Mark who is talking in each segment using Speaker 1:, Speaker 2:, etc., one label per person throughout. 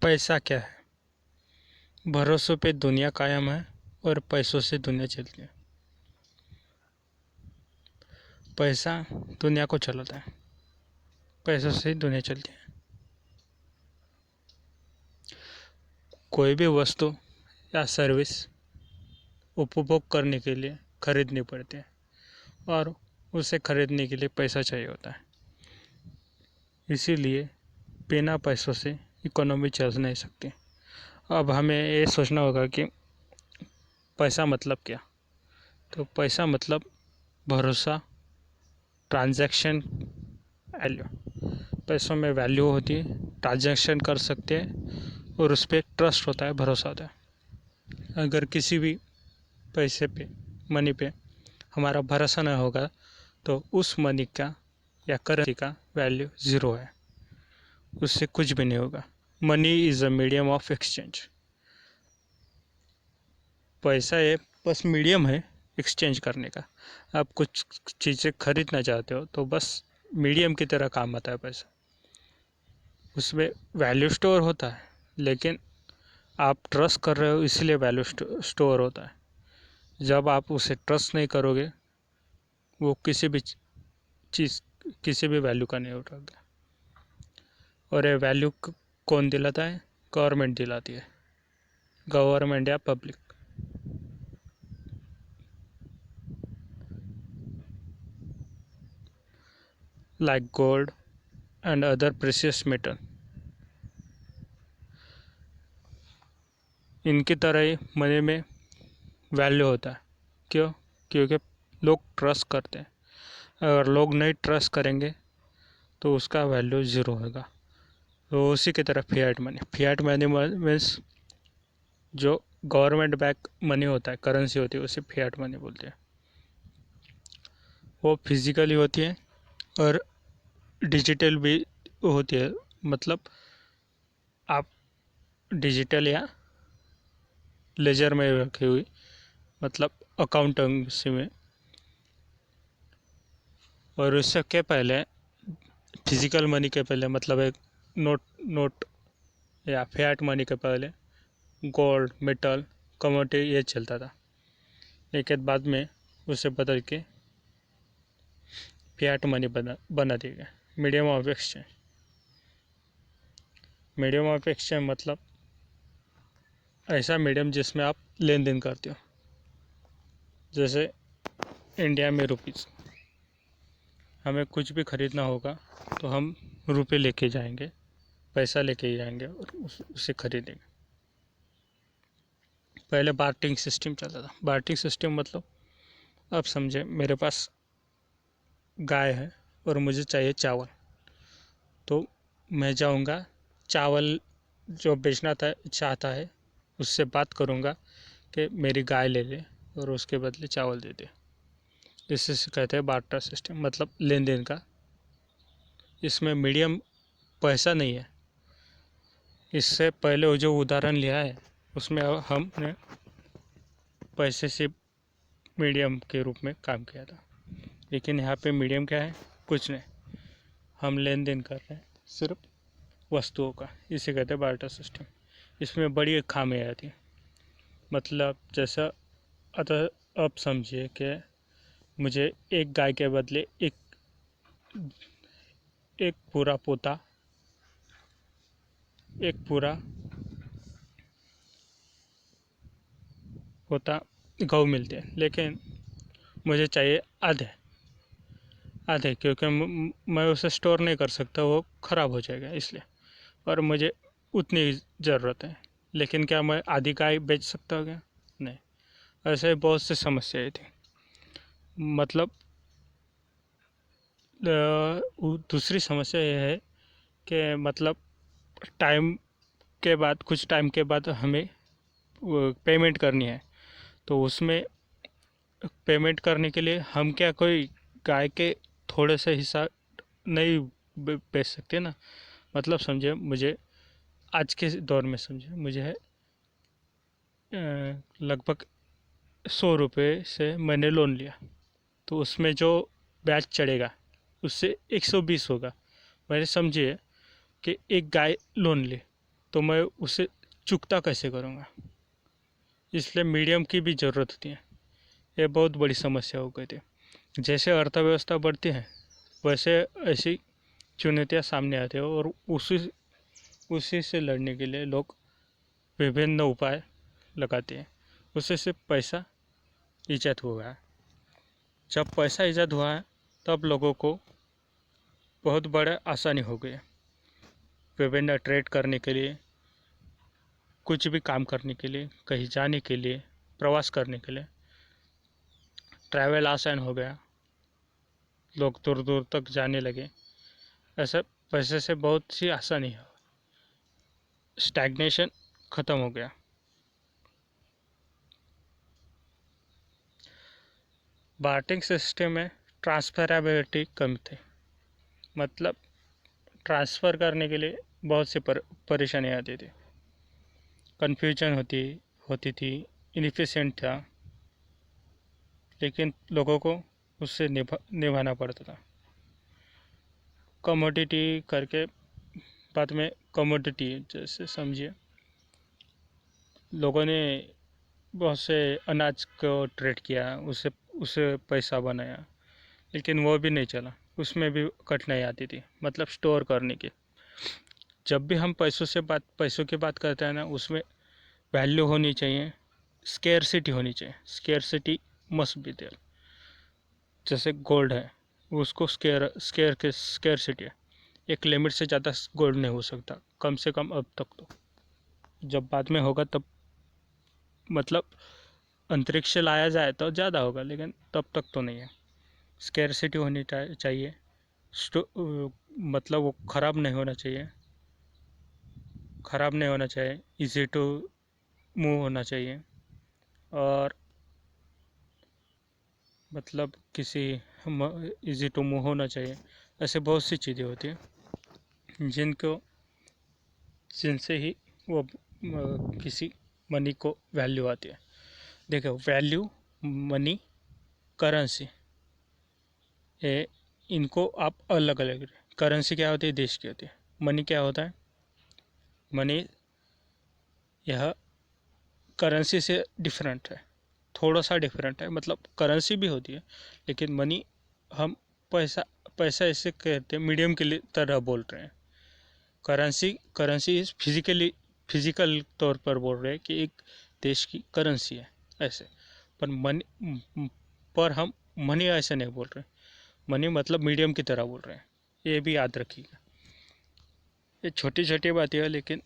Speaker 1: पैसा क्या है? भरोसों पे दुनिया कायम है और पैसों से दुनिया चलती है। पैसा दुनिया को चलाता है, पैसों से ही दुनिया चलती है। कोई भी वस्तु या सर्विस उपभोग करने के लिए खरीदनी पड़ती है और उसे खरीदने के लिए पैसा चाहिए होता है। इसीलिए बिना पैसों से इकोनॉमी चल नहीं सकती। अब हमें ये सोचना होगा कि पैसा मतलब क्या। तो पैसा मतलब भरोसा, ट्रांजैक्शन, वैल्यू। पैसों में वैल्यू होती है, ट्रांजैक्शन कर सकते हैं और उस पर ट्रस्ट होता है, भरोसा होता है। अगर किसी भी पैसे पे, मनी पे हमारा भरोसा नहीं होगा तो उस मनी का या करेंसी का वैल्यू ज़ीरो है, उससे कुछ भी नहीं होगा। Money is a medium of exchange. पैसा ये बस मीडियम है एक्सचेंज करने का। आप कुछ चीज़ें खरीदना चाहते हो तो बस मीडियम की तरह काम आता है पैसा। उसमें वैल्यू स्टोर होता है, लेकिन आप ट्रस्ट कर रहे हो इसलिए वैल्यू स्टोर होता है। जब आप उसे ट्रस्ट नहीं करोगे, वो किसी भी चीज़, किसी भी वैल्यू का नहीं उठाओगे। और ये वैल्यू कौन दिलाता है? गवर्नमेंट दिलाती है, गवर्नमेंट या public. Like gold and other precious metal. इनकी तरह ही मनी में वैल्यू होता है। क्यों? क्योंकि लोग ट्रस्ट करते हैं। अगर लोग नहीं ट्रस्ट करेंगे तो उसका वैल्यू ज़ीरो होगा। तो उसी की तरह फिएट मनी मीन्स जो गवर्नमेंट बैक मनी होता है, करेंसी होती है, उसे फिएट मनी बोलते हैं। वो फिजिकली होती है और डिजिटल भी होती है। मतलब आप डिजिटल या लेजर में रखी हुई, मतलब अकाउंटेंसी में। और उससे के पहले, फिजिकल मनी के पहले, मतलब एक नोट या फिएट मनी के पहले गोल्ड, मेटल, कमोडिटी ये चलता था। लेकिन बाद में उसे बदल के फिएट मनी बना दिया गया, medium of exchange. Medium of exchange मतलब ऐसा मीडियम जिसमें आप लेन देन करते हो। जैसे इंडिया में रुपीज़, हमें कुछ भी खरीदना होगा तो हम रुपए लेके जाएंगे, पैसा लेके ही जाएंगे और उसे खरीदेंगे। पहले बार्टिंग सिस्टम चलता था। बार्टिंग सिस्टम मतलब, आप समझे, मेरे पास गाय है और मुझे चाहिए चावल, तो मैं जाऊंगा, चावल जो बेचना चाहता है उससे बात करूंगा कि मेरी गाय ले ले और उसके बदले चावल दे दे। इसे कहते हैं बार्टर सिस्टम, मतलब लेन देन का। इसमें मीडियम पैसा नहीं है। इससे पहले वो जो उदाहरण लिया है उसमें हमने पैसे से मीडियम के रूप में काम किया था, लेकिन यहाँ पे मीडियम क्या है? कुछ नहीं, हम लेन देन कर रहे हैं सिर्फ वस्तुओं का। इसे कहते हैं बार्टर सिस्टम। इसमें बड़ी एक खामी आती है। मतलब जैसा, अतः अब समझिए कि मुझे एक गाय के बदले एक पूरा पोता, एक पूरा पोता गौ मिलते हैं, लेकिन मुझे चाहिए आधे आधे, क्योंकि मैं उसे स्टोर नहीं कर सकता, वो ख़राब हो जाएगा इसलिए। और मुझे उतनी ज़रूरत है, लेकिन क्या मैं आधी गाय बेच सकता हूँ क्या? नहीं। ऐसे बहुत सी समस्याएं थी। मतलब दूसरी समस्या यह है कि मतलब टाइम के बाद, कुछ टाइम के बाद हमें पेमेंट करनी है, तो उसमें पेमेंट करने के लिए हम क्या कोई गाय के थोड़े से हिस्सा नहीं बेच सकते ना। मतलब समझे, मुझे आज के दौर में समझे, मुझे है लगभग 100 रुपये से मैंने लोन लिया, तो उसमें जो ब्याज चढ़ेगा उससे 120 होगा। मैंने समझिए कि एक गाय लोन ली, तो मैं उसे चुकता कैसे करूँगा। इसलिए मीडियम की भी ज़रूरत होती है। ये बहुत बड़ी समस्या हो गई थी। जैसे अर्थव्यवस्था बढ़ती है वैसे ऐसी चुनौतियाँ सामने आती है, और उसी उसी से लड़ने के लिए लोग विभिन्न उपाय लगाते हैं। उससे सिर्फ पैसा ईजाद हुआ है। जब पैसा ईजाद हुआ है तब लोगों को बहुत बड़ा आसानी हो गई है विभिन्न ट्रेड करने के लिए, कुछ भी काम करने के लिए, कहीं जाने के लिए, प्रवास करने के लिए। ट्रैवल आसान हो गया, लोग दूर दूर तक जाने लगे। ऐसा पैसे से बहुत सी आसानी है। स्टैग्नेशन ख़त्म हो गया। बार्टिंग सिस्टम में ट्रांसफरेबिलिटी कम थी, मतलब ट्रांसफ़र करने के लिए बहुत सी परेशानी आती थी, कन्फ्यूजन होती थी, इनफिशिएंट था, लेकिन लोगों को उससे निभाना पड़ता था। कमोडिटी करके बाद में कमोडिटी जैसे समझिए, लोगों ने बहुत से अनाज को ट्रेड किया, उसे उसे पैसा बनाया, लेकिन वो भी नहीं चला। उसमें भी कठिनाई आती थी, मतलब स्टोर करने की। जब भी हम पैसों की बात करते हैं ना, उसमें वैल्यू होनी चाहिए, स्केर्सिटी होनी चाहिए। Scarcity must be there. जैसे गोल्ड है, उसको स्केर्सिटी है, एक लिमिट से ज़्यादा गोल्ड नहीं हो सकता, कम से कम अब तक तो। जब बाद में होगा तब, मतलब अंतरिक्ष से लाया जाए तो ज़्यादा होगा, लेकिन तब तक तो नहीं है। स्केर्सिटी होनी चाहिए, मतलब वो ख़राब नहीं होना चाहिए, इजी टू मूव होना चाहिए, और मतलब किसी इजी टू मूव होना चाहिए। ऐसे बहुत सी चीज़ें होती हैं जिनसे ही वो किसी मनी को वैल्यू आती है। देखो, वैल्यू, मनी, करेंसी, ये इनको आप अलग अलग। करेंसी क्या होती है? देश की होती है। मनी क्या होता है? मनी यह करेंसी से डिफरेंट है, थोड़ा सा डिफरेंट है। मतलब करेंसी भी होती है, लेकिन मनी हम पैसा पैसा इसे कहते हैं, मीडियम के लिए तरह बोल रहे हैं। करेंसी इज फिजिकल तौर पर बोल रहे हैं कि एक देश की करेंसी है ऐसे। पर हम मनी ऐसे नहीं बोल रहे। मनी मतलब मीडियम की तरह बोल रहे हैं, ये भी याद रखिएगा। ये छोटी छोटी बातें हैं, लेकिन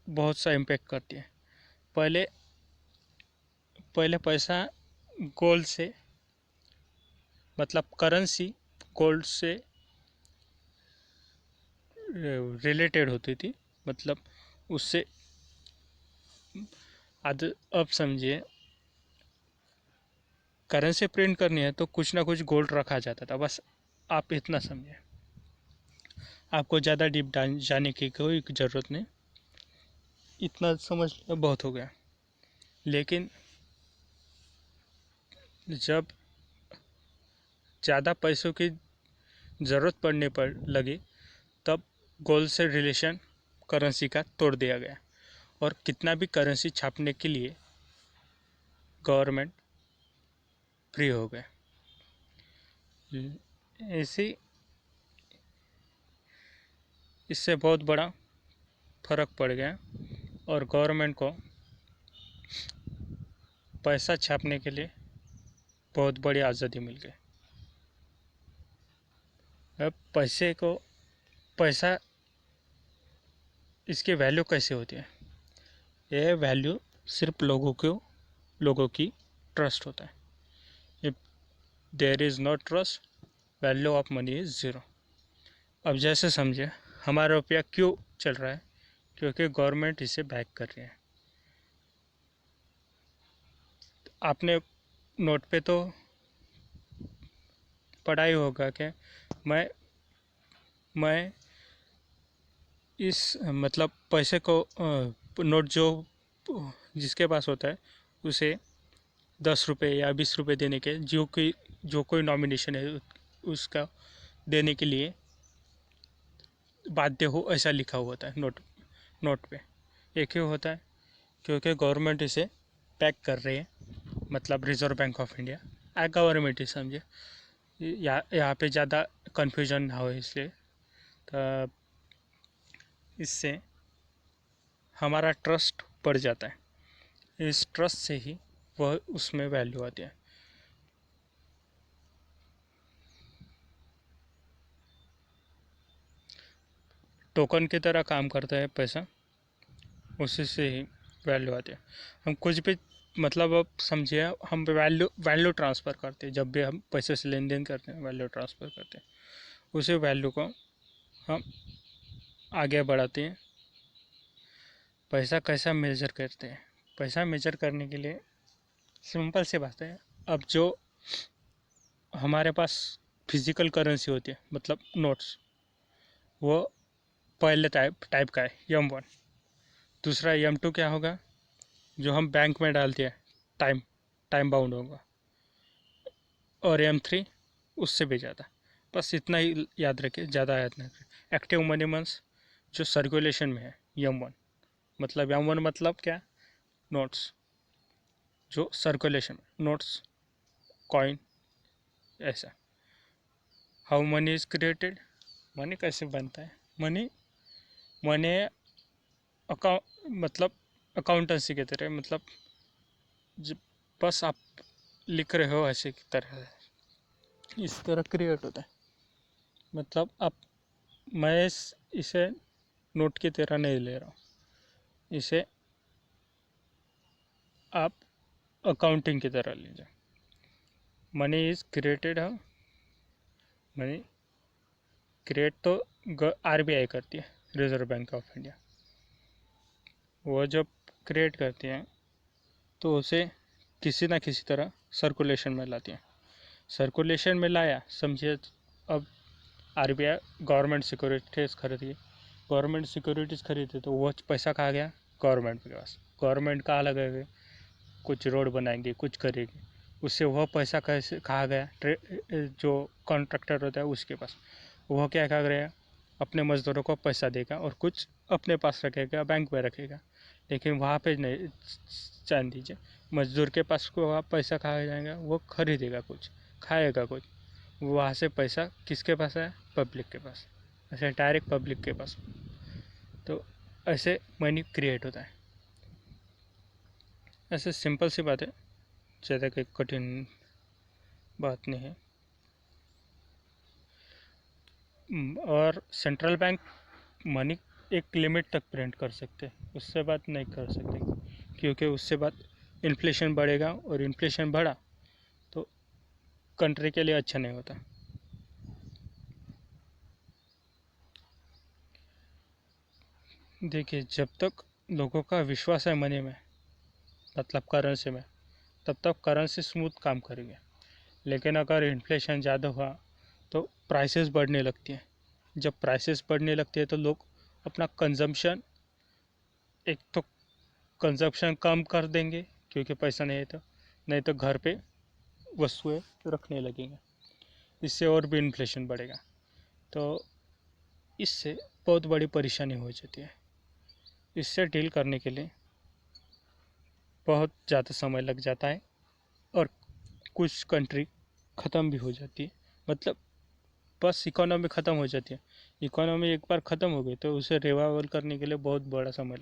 Speaker 1: बहुत सा इम्पेक्ट करती है। पहले पहले पैसा गोल्ड से, मतलब करेंसी गोल्ड से रिलेटेड होती थी, मतलब उससे अब समझिए, करेंसी प्रिंट करनी है तो कुछ ना कुछ गोल्ड रखा जाता था, बस आप इतना समझिए। आपको ज़्यादा डीप जाने की कोई ज़रूरत नहीं, इतना समझ बहुत हो गया। लेकिन जब ज़्यादा पैसों की ज़रूरत पड़ने पर लगी, तब गोल्ड से रिलेशन करेंसी का तोड़ दिया गया, और कितना भी करेंसी छापने के लिए गवर्नमेंट फ्री हो गए। इसी इससे बहुत बड़ा फर्क पड़ गया, और गवर्नमेंट को पैसा छापने के लिए बहुत बड़ी आज़ादी मिल गई। अब पैसा इसकी वैल्यू कैसे होती है? ये वैल्यू सिर्फ लोगों की ट्रस्ट होता है। If there is no trust, value of money is zero. अब जैसे समझे, हमारा रुपया क्यों चल रहा है? क्योंकि गवर्नमेंट इसे बैक कर रही है। आपने नोट पे तो पढ़ा ही होगा कि मैं मैं इस मतलब पैसे को नोट जो जिसके पास होता है उसे 10 रुपये या 20 रुपये देने के, जो कोई नॉमिनेशन है उसका देने के लिए बाध्य हो, ऐसा लिखा हुआ होता है नोट पे। एक ही होता है क्योंकि गवर्नमेंट इसे पैक कर रही है, मतलब reserve bank of India government ही समझे। यहाँ पे ज़्यादा कन्फ्यूजन ना हो इसलिए। तो इससे हमारा ट्रस्ट बढ़ जाता है, इस ट्रस्ट से ही वह उसमें वैल्यू आती है। टोकन की तरह काम करता है पैसा, उसी से ही वैल्यू आती है। हम कुछ भी मतलब अब समझिए, हम वैल्यू ट्रांसफ़र करते हैं, जब भी हम पैसे से लेन देन करते हैं वैल्यू ट्रांसफ़र करते हैं, उसी वैल्यू को हम आगे बढ़ाते हैं। पैसा कैसा मेजर करते हैं? पैसा मेजर करने के लिए सिंपल सी बात है। अब जो हमारे पास फिजिकल करेंसी होती है, मतलब नोट्स, वो पहले टाइप का है M1। दूसरा M2 क्या होगा? जो हम बैंक में डालते हैं, टाइम टाइम बाउंड होगा। और M3 उससे भी ज़्यादा। बस इतना ही याद रखिए, ज़्यादा याद नहीं रखिए। एक्टिव मनी मंस जो सर्कुलेशन में है M1, मतलब M1 मतलब क्या? नोट्स जो सर्कुलेशन में, नोट्स, कॉइन, ऐसा। How many is created? Money कैसे बनता है? मनी मनी मतलब अकाउंटेंसी की तरह, मतलब बस आप लिख रहे हो ऐसे की तरह, इस तरह क्रिएट होता है। मतलब आप, मैं इसे नोट की तरह नहीं ले रहा हूँ, इसे आप अकाउंटिंग की तरह लीजिए। मनी इज क्रिएटेड है, मनी क्रिएट तो RBI करती है, रिजर्व बैंक ऑफ इंडिया। वो जब क्रिएट करती है तो उसे किसी ना किसी तरह सर्कुलेशन में लाती है। सर्कुलेशन में लाया, समझिए अब RBI गवर्नमेंट सिक्योरिटीज़ खरीदी, गवर्नमेंट सिक्योरिटीज़ खरीदे तो वो पैसा कहाँ गया? गवर्नमेंट के पास। गवर्नमेंट कहाँ लगाएगी? कुछ रोड बनाएंगे, कुछ करेगी, उससे वह पैसा कैसे कहाँ गया? जो कॉन्ट्रैक्टर होता है उसके पास। वह क्या करेगा? अपने मज़दूरों को पैसा देगा और कुछ अपने पास रखेगा, बैंक में रखेगा। लेकिन वहाँ पे नहीं, जान दीजिए, मजदूर के पास को वहाँ पैसा कहाँ जाएगा? वो खरीदेगा कुछ, खाएगा कुछ, वहाँ से पैसा किसके पास है? पब्लिक के पास, ऐसे डायरेक्ट पब्लिक के पास। तो ऐसे मनी क्रिएट होता है। ऐसे सिंपल सी बात है, ज़्यादा कोई कठिन बात नहीं है। और सेंट्रल बैंक मनी एक लिमिट तक प्रिंट कर सकते हैं, उससे बात नहीं कर सकते, क्योंकि उससे बात इन्फ्लेशन बढ़ेगा, और इन्फ्लेशन बढ़ा तो कंट्री के लिए अच्छा नहीं होता। देखिए, जब तक लोगों का विश्वास है मनी में, मतलब करेंसी में, तब तक करेंसी स्मूथ काम करेगी। लेकिन अगर इन्फ्लेशन ज़्यादा हुआ तो प्राइसेस बढ़ने लगती हैं। जब प्राइसेस बढ़ने लगती है तो लोग अपना कंजम्पशन, एक तो कंजप्शन कम कर देंगे क्योंकि पैसा नहीं तो घर पे वस्तुएं रखने लगेंगे, इससे और भी इन्फ्लेशन बढ़ेगा। तो इससे बहुत बड़ी परेशानी हो जाती है। इससे डील करने के लिए बहुत ज़्यादा समय लग जाता है, और कुछ कंट्री ख़त्म भी हो जाती है, मतलब बस इकोनॉमी ख़त्म हो जाती है। इकोनॉमी एक बार ख़त्म हो गई तो उसे रिवाइवल करने के लिए बहुत बड़ा समय लगता है।